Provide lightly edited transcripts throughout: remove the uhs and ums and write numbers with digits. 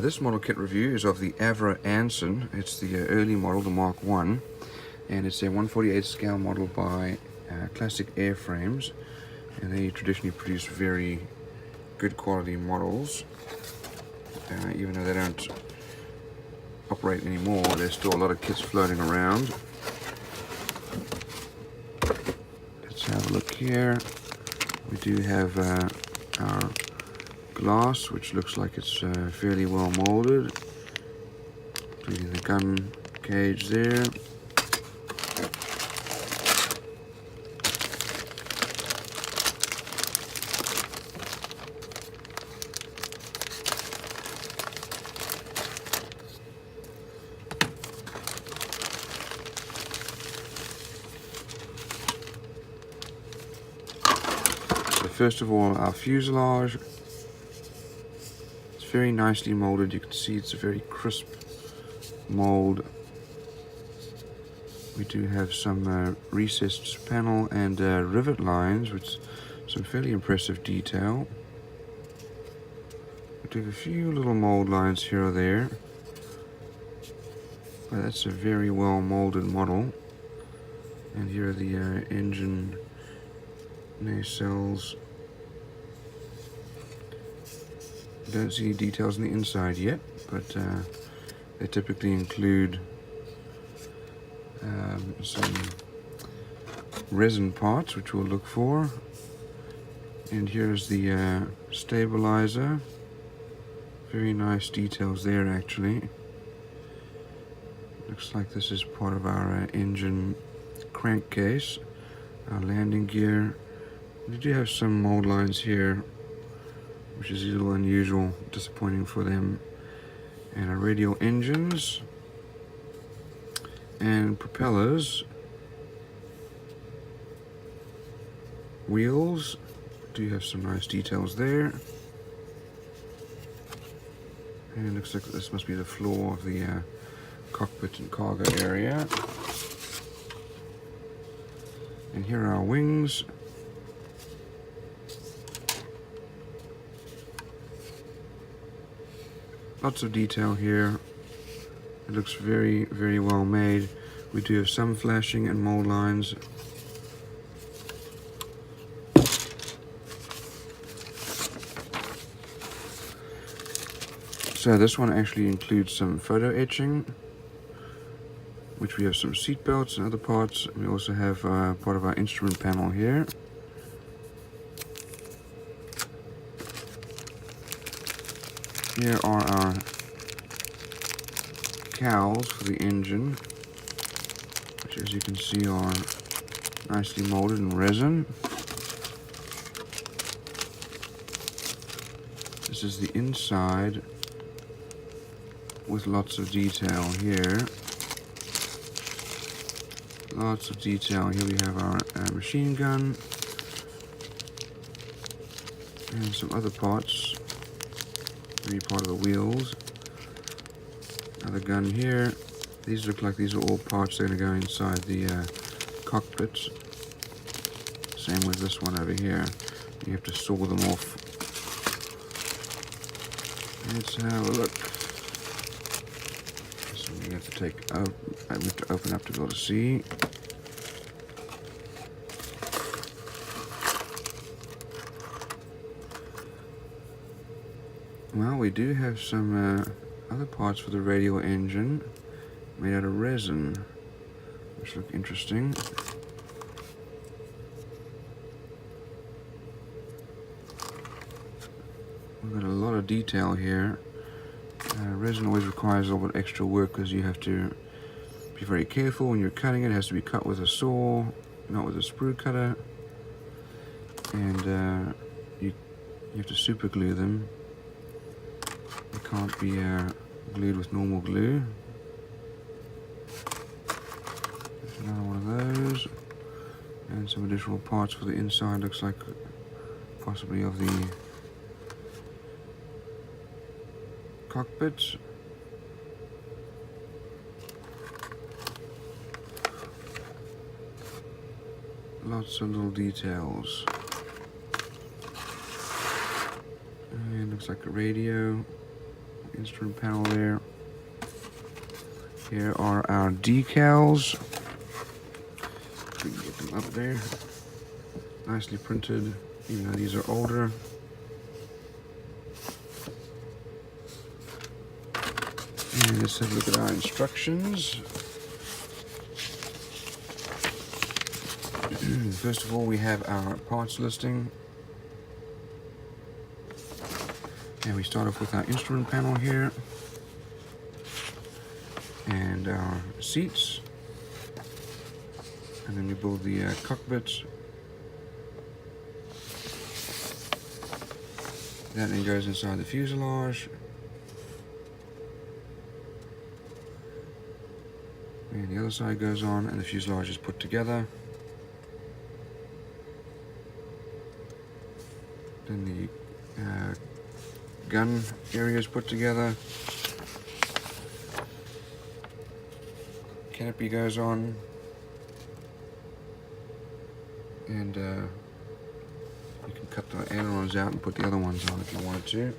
This model kit review is of the Avro Anson. It's the early model, the Mark I, and it's a 1/48 scale model by Classic Airframes, and they traditionally produce very good quality models. Even though they don't operate anymore, there's still a lot of kits floating around. Let's have a look here. We do have our glass, which looks like it's fairly well molded, including the gun cage there. So first of all, our fuselage. It's very nicely molded. You can see it's a very crisp mold. We do have some recessed panel and rivet lines with some fairly impressive detail. We do have a few little mold lines here or there, but that's a very well molded model. And here are the engine nacelles. Don't see any details on the inside yet, but they typically include some resin parts, which we'll look for. And here's the stabilizer. Very nice details there, actually. Looks like this is part of our engine crankcase, our landing gear. We do have some mold lines here, which is a little unusual, disappointing for them. And our radial engines and propellers. Wheels do have some nice details there. And it looks like this must be the floor of the cockpit and cargo area. And here are our wings. Lots of detail here. It looks very, very well made. We do have some flashing and mold lines. So this one actually includes some photo etching, which we have some seat belts and other parts. We also have part of our instrument panel here. Here are our cowls for the engine, which, as you can see, are nicely molded in resin. This is the inside with lots of detail here. Lots of detail. Here we have our machine gun and some other parts. Maybe part of the wheels. Another gun here. These look like these are all parts that are going to go inside the cockpit. Same with this one over here. You have to saw them off. Let's have a look. So we have to take out. We have to open up to be able to see. Well, we do have some other parts for the radial engine made out of resin, which look interesting. We've got a lot of detail here. Resin always requires a little bit extra work because you have to be very careful when you're cutting it. It has to be cut with a saw, not with a sprue cutter. And you have to super glue them. They can't be glued with normal glue. There's another one of those. And some additional parts for the inside. Looks like possibly of the cockpit. Lots of little details. And looks like a radio. instrument panel there. Here are our decals. We can get them up there. Nicely printed, even though these are older. And let's have a look at our instructions. First of all, we have our parts listing. And we start off with our instrument panel here. And our seats. And then we build the cockpit. That then goes inside the fuselage. And the other side goes on, and the fuselage is put together. Then the gun area is put together. Canopy goes on. And you can cut the ailerons out and put the other ones on if you wanted to.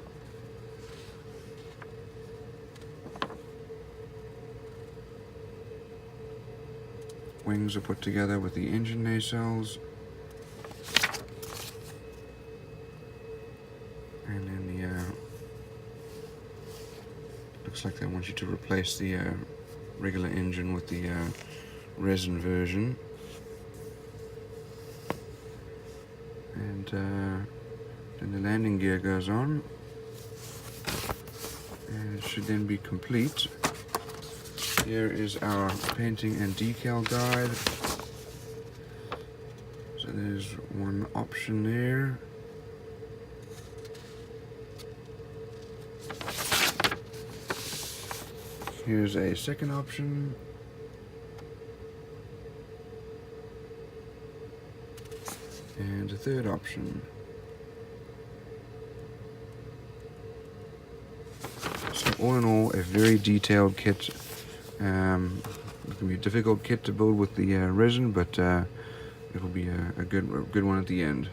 Wings are put together with the engine nacelles. And then looks like they want you to replace the regular engine with the resin version. And then the landing gear goes on, and it should then be complete. Here is our painting and decal guide. So there's one option there. Here's a second option. And a third option. So all in all, a very detailed kit. It can be a difficult kit to build with the resin, but it will be a good one at the end.